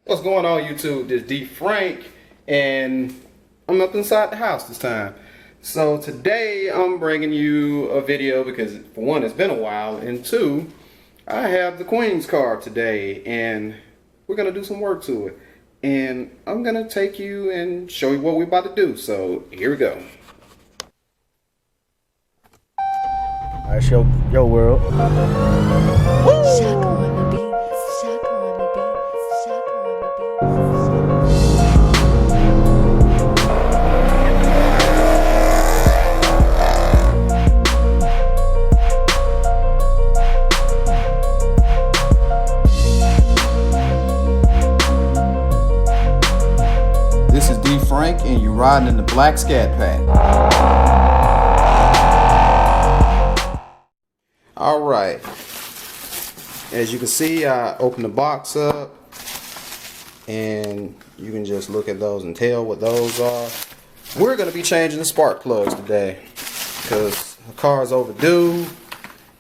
What's going on, YouTube? This is D Frank, and I'm up inside the house this time. So today I'm bringing you a video because, for one, it's been a while, and two, I have the Queen's car today, and we're gonna do some work to it. And I'm gonna take you and show you what we're about to do. So here we go. All right, show your world. Shaka on the beat, shaka on the beat, shaka on the beat. This is D Frank, and you're riding in the black ScatPack. All right. As you can see, I opened the box up, and you can just look at those and tell what those are. We're going to be changing the spark plugs today because the car is overdue.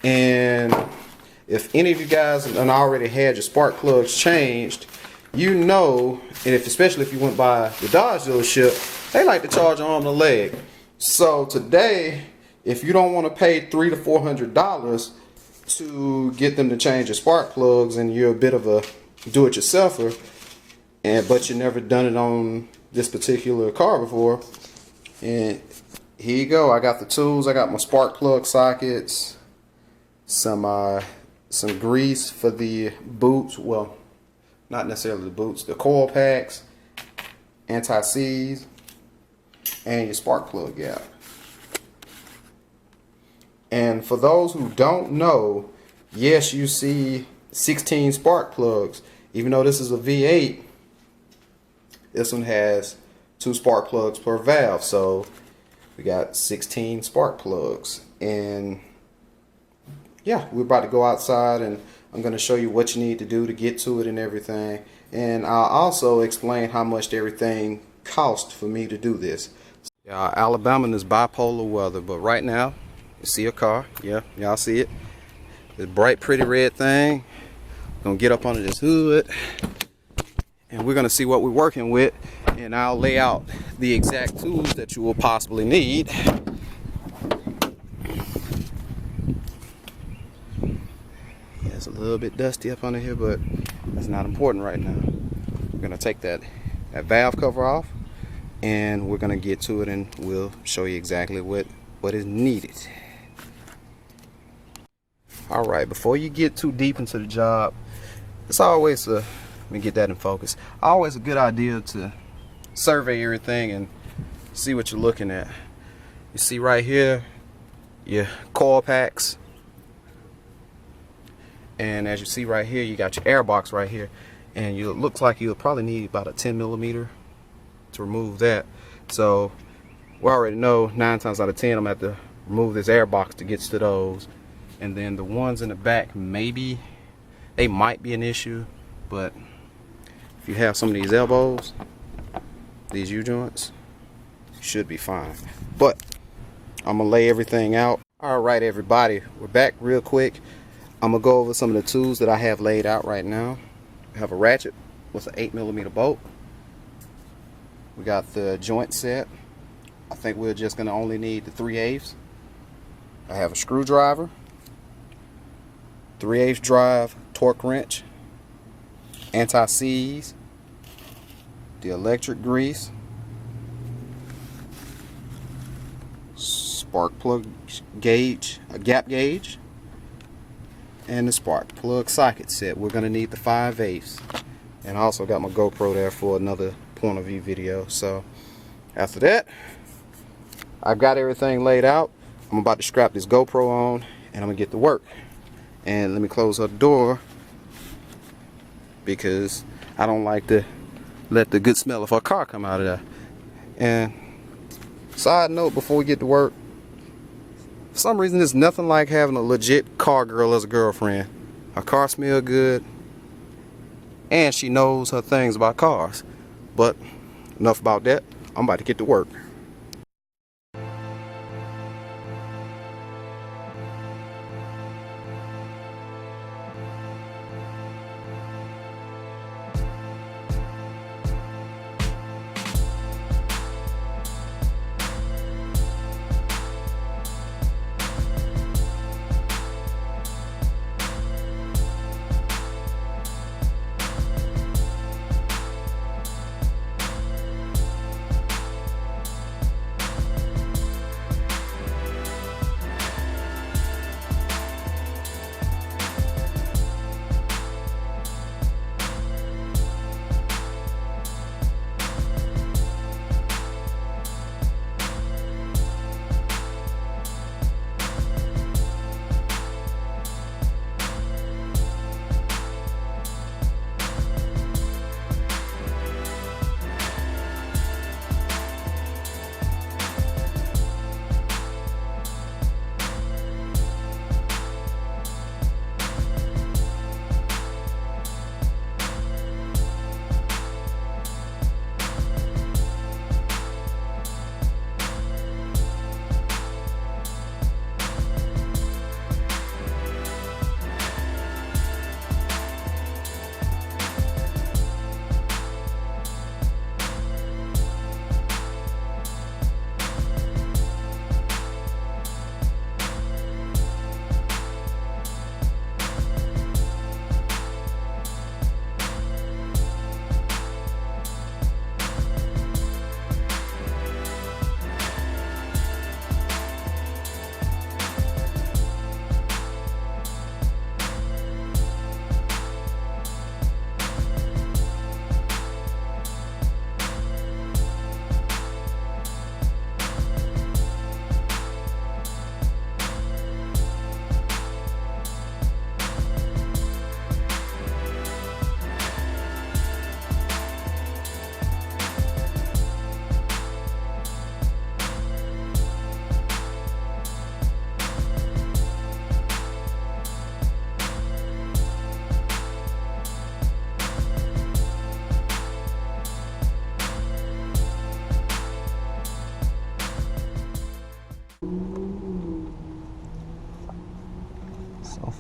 And if any of you guys have already had your spark plugs changed, you know, and especially if you went by the Dodge dealership, they like to charge an arm and a leg. So today, if you don't want to pay $300 to $400 to get them to change your spark plugs, and you're a bit of a do-it-yourselfer, but you never done it on this particular car before, and here you go. I got the tools. I got my spark plug sockets, some grease for the boots. Well, not necessarily the boots, the coil packs, anti-seize, and your spark plug gap. And for those who don't know, yes, you see 16 spark plugs. Even though this is a V8, this one has 2 spark plugs per valve. So we got 16 spark plugs. And yeah, we're about to go outside, and I'm going to show you what you need to do to get to it and everything. And I'll also explain how much everything cost for me to do this. Alabama is bipolar weather, but right now, you see a car. Yeah, y'all see it. This bright, pretty red thing. Gonna get up under this hood, and we're gonna see what we're working with, and I'll lay out the exact tools that you will possibly need. Yeah, it's a little bit dusty up under here, but that's not important right now. We're gonna take that valve cover off, and we're gonna get to it, and we'll show you exactly what is needed. Alright, before you get too deep into the job, it's always let me get that in focus. Always a good idea to survey everything and see what you're looking at. You see right here your coil packs, and as you see right here, you got your air box right here, and it looks like you'll probably need about a 10mm to remove that. So we already know 9 times out of 10 I'm gonna have to remove this air box to get to those. And then the ones in the back, maybe they might be an issue, but if you have some of these elbows, these U-joints, you should be fine. But I'm gonna lay everything out. All right, everybody, we're back real quick. I'm gonna go over some of the tools that I have laid out right now. We have a ratchet with an 8mm bolt. We got the joint set. I think we're just gonna only need the 3/8. I have a screwdriver, 3/8 drive torque wrench, anti-seize, the electric grease, spark plug gauge, a gap gauge, and the spark plug socket set. We're gonna need the 5/8, and I also got my GoPro there for another point of view video. So after that, I've got everything laid out. I'm about to strap this GoPro on, and I'm gonna get to work. And let me close her door, because I don't like to let the good smell of her car come out of there. And side note, before we get to work, for some reason there's nothing like having a legit car girl as a girlfriend. Her car smells good, and she knows her things about cars. But enough about that. I'm about to get to work.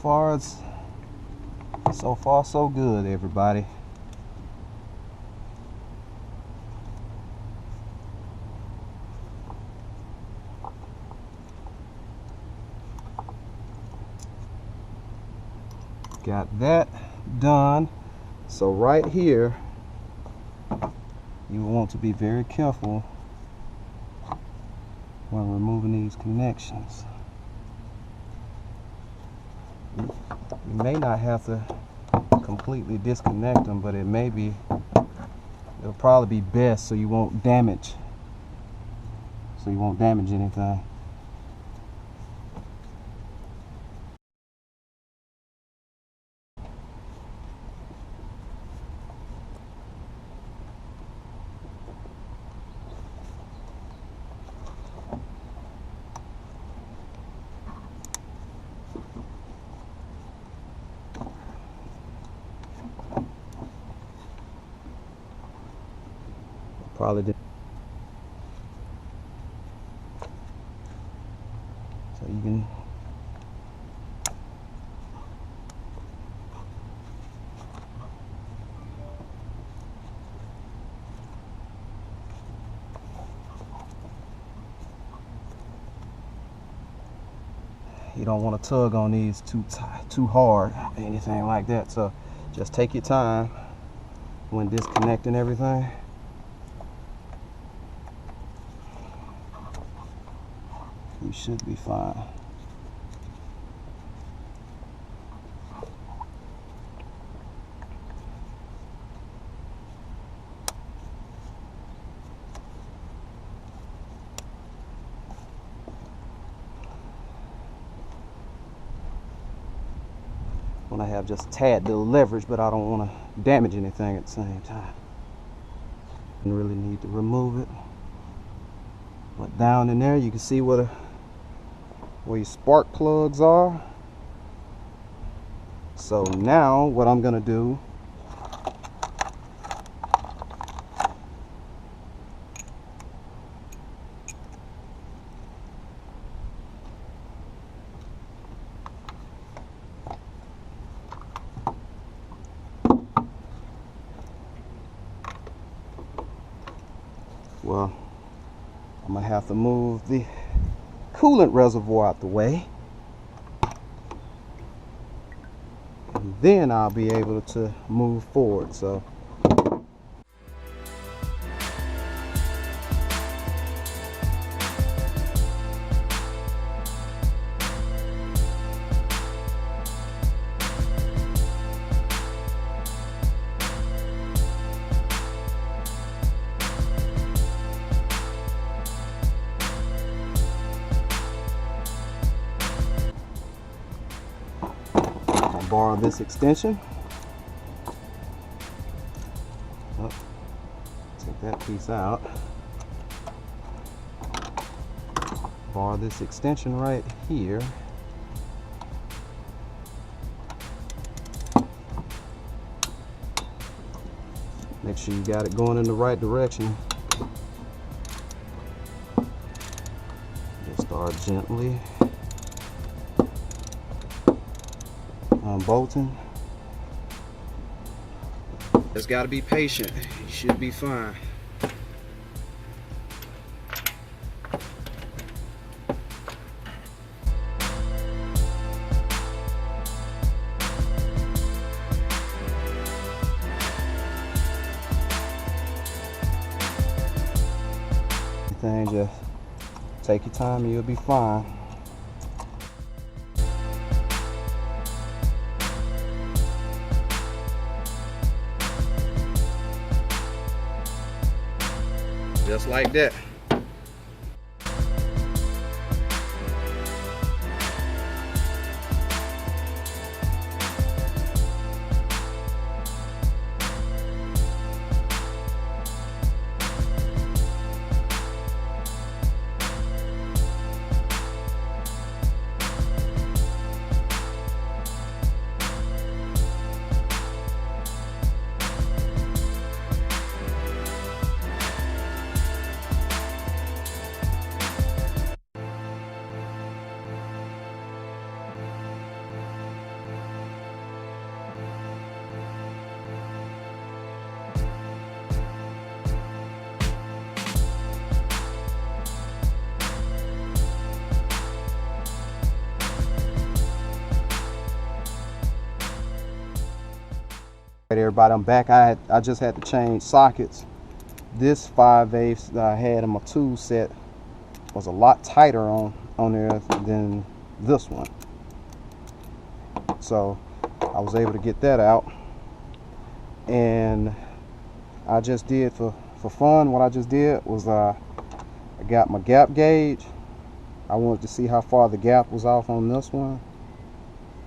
far so good, everybody. Got that done. So right here, you want to be very careful when removing these connections. You may not have to completely disconnect them, but it'll probably be best so you won't damage anything. Probably did. So you can you don't want to tug on these too hard or anything like that. So just take your time when disconnecting everything. You should be fine. When I have just a tad little leverage, but I don't want to damage anything at the same time. You really need to remove it. But down in there, you can see where your spark plugs are. So now what I'm gonna do, well, I'm gonna have to move the coolant reservoir out the way, and then I'll be able to move forward. So borrow this extension. Oh, take that piece out. Borrow this extension right here. Make sure you got it going in the right direction. Just start gently unbolting. Just got to be patient. You should be fine. Just take your time and you'll be fine. Just like that. Everybody, I'm back. I just had to change sockets. This 5/8 that I had in my tool set was a lot tighter on there than this one. So I was able to get that out, and I just did for fun. What I just did was I got my gap gauge. I wanted to see how far the gap was off on this one.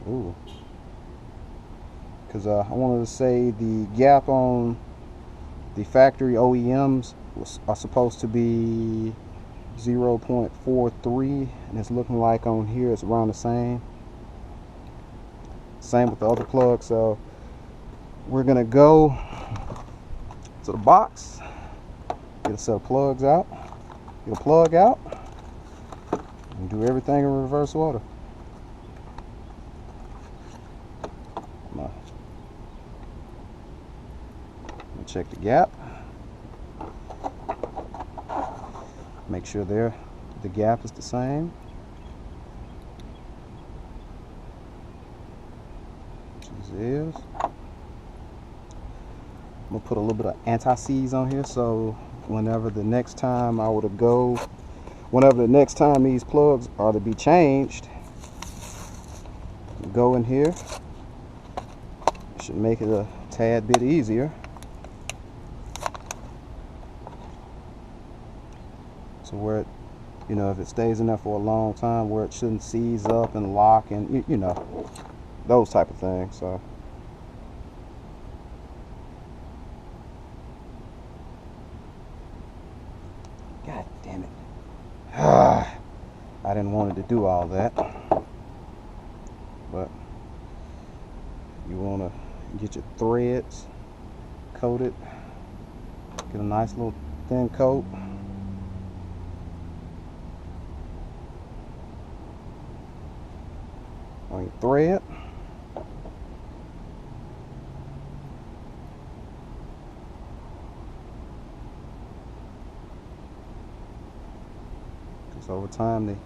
Ooh. Because I wanted to say the gap on the factory OEMs are supposed to be 0.43, and it's looking like on here it's around the same. Same with the other plug. So we're gonna go to the box, get a set of plugs out, get a plug out, and do everything in reverse order. Check the gap. Make sure the gap is the same. Which is. I'm gonna put a little bit of anti-seize on here, so whenever the next time these plugs are to be changed, go in here. It should make it a tad bit easier. So where it, if it stays in there for a long time, where it shouldn't seize up and lock and those type of things. So God damn it. I didn't want it to do all that. But you want to get your threads coated. Get a nice little thin coat. On your thread. Because over time the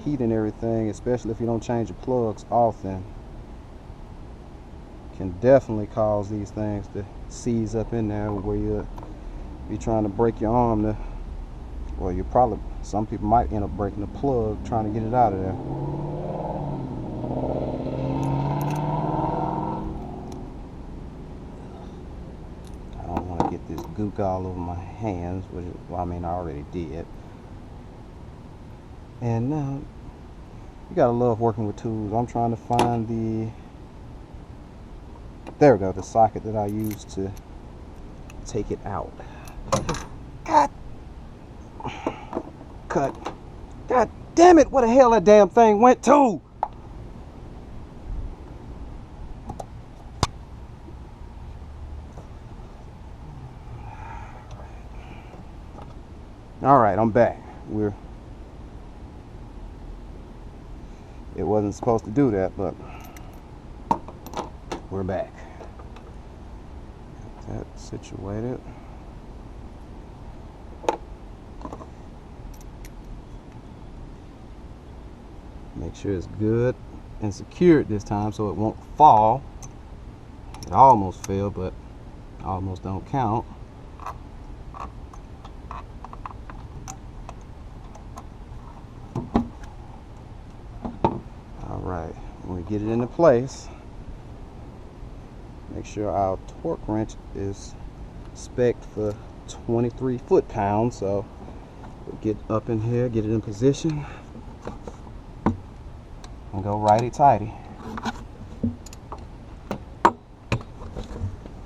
heat and everything, especially if you don't change your plugs often, can definitely cause these things to seize up in there where you'll be trying to break your arm to, well, some people might end up breaking the plug trying to get it out of there. This gook all over my hands, which I already did. And now you gotta love working with tools. I'm trying to find there we go, the socket that I used to take it out. God, cut. God damn it! Where the hell that damn thing went to? All right, I'm back. It wasn't supposed to do that, but we're back. Get that situated. Make sure it's good and secured this time so it won't fall. It almost fell, but almost don't count. Alright, when we get it into place, make sure our torque wrench is spec'd for 23 foot-pounds. So we'll get up in here, get it in position, and go righty-tighty.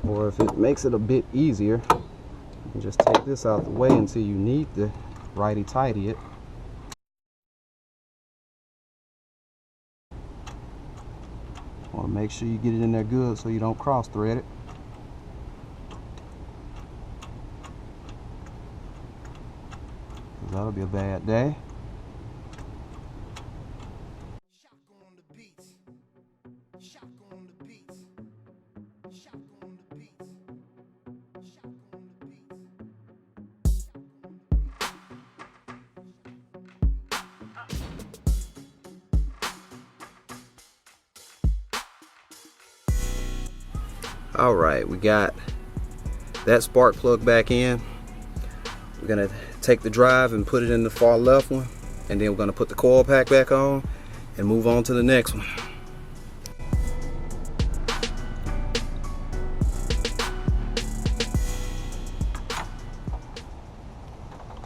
Or if it makes it a bit easier, you can just take this out the way until you need to righty-tighty it. Want to make sure you get it in there good so you don't cross-thread it. That'll be a bad day. All right, we got that spark plug back in. We're gonna take the drive and put it in the far left one, and then we're gonna put the coil pack back on and move on to the next one.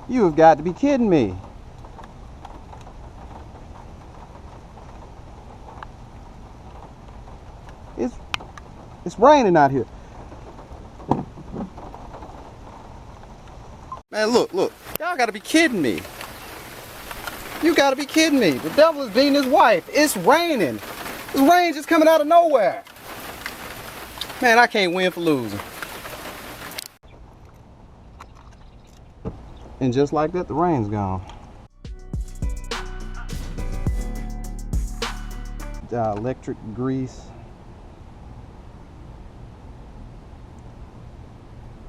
You have got to be kidding me. It's raining out here. Man, look. Y'all gotta be kidding me. You gotta be kidding me. The devil is beating his wife. It's raining. This rain just coming out of nowhere. Man, I can't win for losing. And just like that, the rain's gone. Electric grease.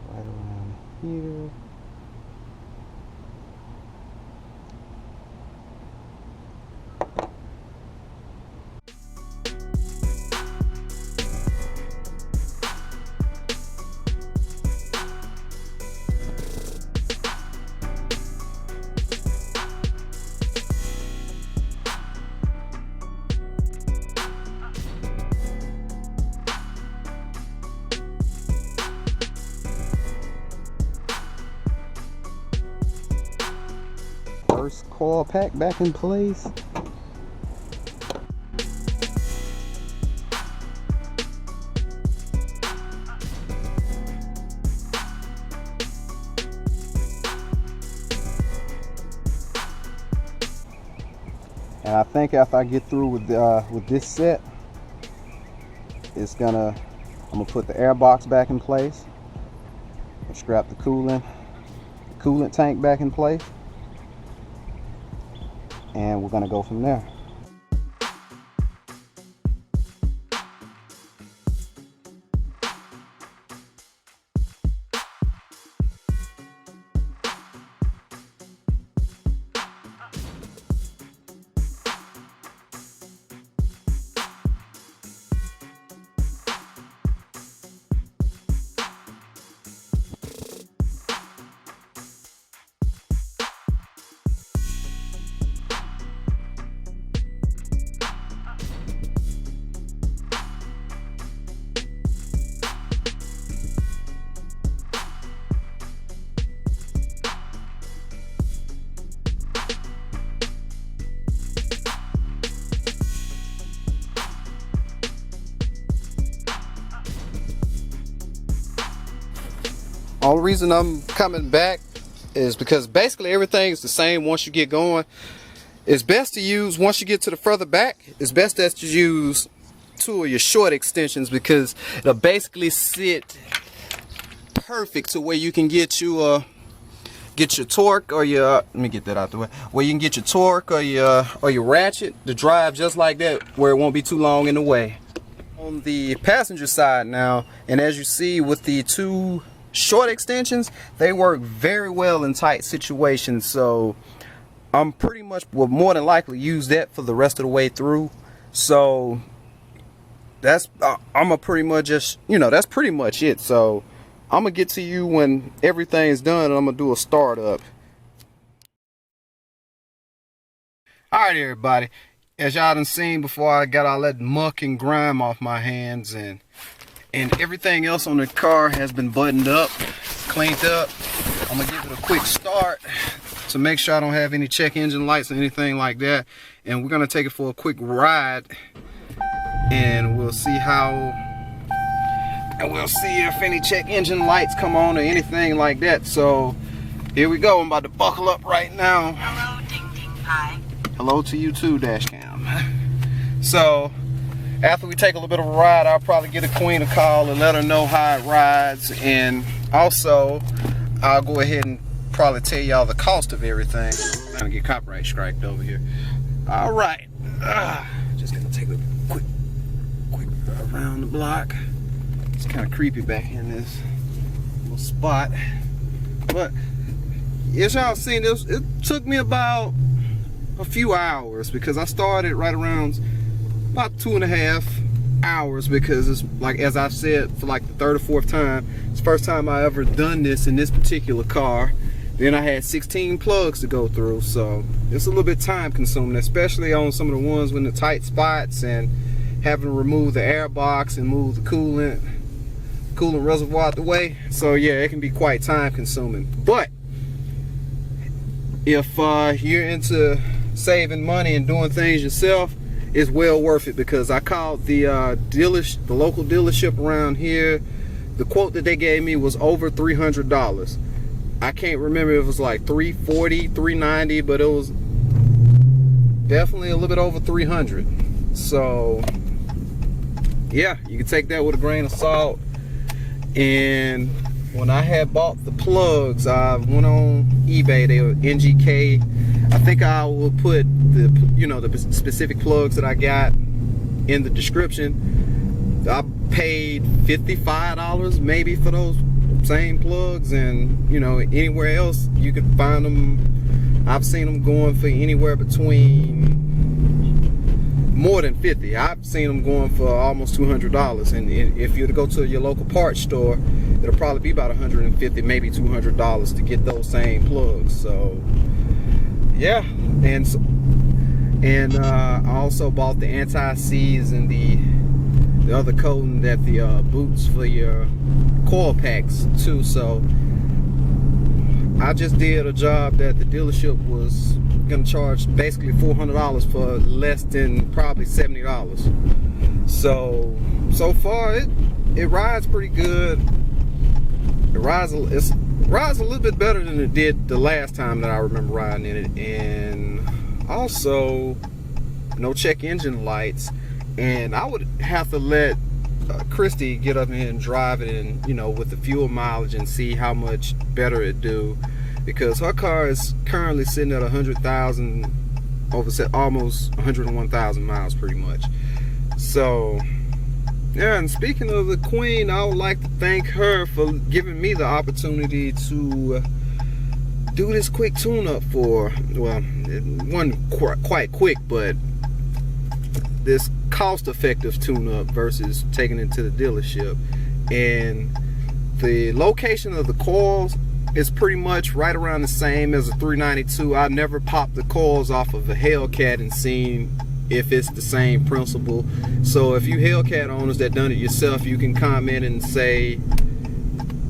Right around here. First coil pack back in place. And I think after I get through with this set, I'm gonna put the air box back in place, strap the coolant tank back in place, and we're gonna go from there. All the reason I'm coming back is because basically everything is the same once you get going. It's best to use, once you get to the further back, it's best that you use two of your short extensions, because it'll basically sit perfect to where you can get your torque or your, let me get that out the way, where you can get your torque or your ratchet to drive just like that, where it won't be too long in the way. On the passenger side now, and as you see with the two short extensions, they work very well in tight situations, so I'm pretty much will more than likely use that for the rest of the way through. So that's I'm a pretty much just, that's pretty much it. So I'm gonna get to you when everything's done, and I'm gonna do a startup. Alright everybody, as y'all done seen before, I got all that muck and grime off my hands, and everything else on the car has been buttoned up, cleaned up. I'm gonna give it a quick start to make sure I don't have any check engine lights or anything like that, and we're gonna take it for a quick ride, and we'll see if any check engine lights come on or anything like that. So here we go. I'm about to buckle up right now. Hello, Ding Ding Pie. Hello to you too, Dashcam. So after we take a little bit of a ride, I'll probably get a queen a call and let her know how it rides, and also I'll go ahead and probably tell y'all the cost of everything. I'm gonna get copyright striked over here. All right, just gonna take a quick around the block. It's kind of creepy back in this little spot, but as y'all seen, it took me about a few hours, because I started right around about 2.5 hours because it's like, as I've said for like the third or fourth time, it's the first time I ever done this in this particular car. Then I had 16 plugs to go through, so it's a little bit time consuming, especially on some of the ones with the tight spots and having to remove the air box and move the coolant reservoir out the way. So yeah, it can be quite time consuming. But if you're into saving money and doing things yourself, it's well worth it, because I called the local dealership around here. The quote that they gave me was over $300. I can't remember if it was like $340, $390, but it was definitely a little bit over $300. So yeah, you can take that with a grain of salt. And when I had bought the plugs, I went on eBay. They were NGK. I think I will put the the specific plugs that I got in the description. I paid $55 maybe for those same plugs, and anywhere else you could find them. I've seen them going for anywhere between more than 50. I've seen them going for almost $200, and if you were to go to your local parts store, it'll probably be about $150, maybe $200 to get those same plugs. So yeah, and I also bought the anti-seize and the other coating that the boots for your coil packs too. So I just did a job that the dealership was gonna charge basically $400 for less than probably $70. So far it rides pretty good. It rides a little bit better than it did the last time that I remember riding in it. And also no check engine lights, and I would have to let Christy get up in here and drive it, and with the fuel mileage, and see how much better it do, because her car is currently sitting at 100,000, almost 101,000 miles pretty much. So yeah, and speaking of the Queen, I would like to thank her for giving me the opportunity to do this quick tune-up for, well, it wasn't quite quick, but this cost-effective tune-up versus taking it to the dealership. And the location of the coils is pretty much right around the same as a 392. I never popped the coils off of a Hellcat and seen if it's the same principle. So if you Hellcat owners that done it yourself, you can comment and say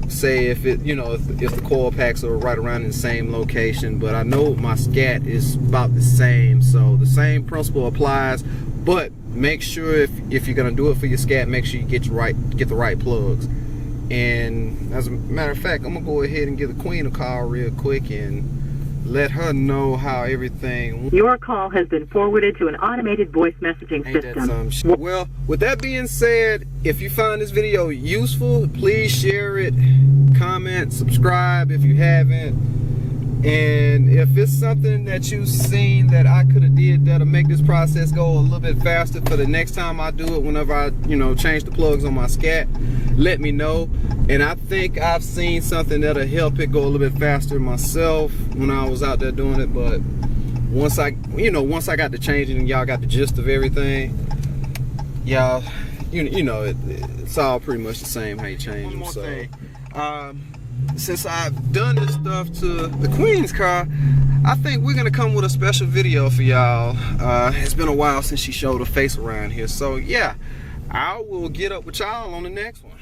if it, if the coil packs are right around in the same location. But I know my Scat is about the same, so the same principle applies. But make sure if you're gonna do it for your Scat, make sure you get the right plugs. And as a matter of fact, I'm gonna go ahead and give the Queen a call real quick and let her know how everything. Your call has been forwarded to an automated voice messaging system. Well, with that being said, if you find this video useful, please share it, comment, subscribe if you haven't. And if it's something that you've seen that I could have did that'll make this process go a little bit faster for the next time I do it, whenever I change the plugs on my Scat, let me know. And I think I've seen something that'll help it go a little bit faster myself when I was out there doing it. But once I got to changing and y'all got the gist of everything, y'all it's all pretty much the same how you change them. So since I've done this stuff to the Queen's car, I think we're gonna come with a special video for y'all. It's been a while since she showed her face around here, so yeah, I will get up with y'all on the next one.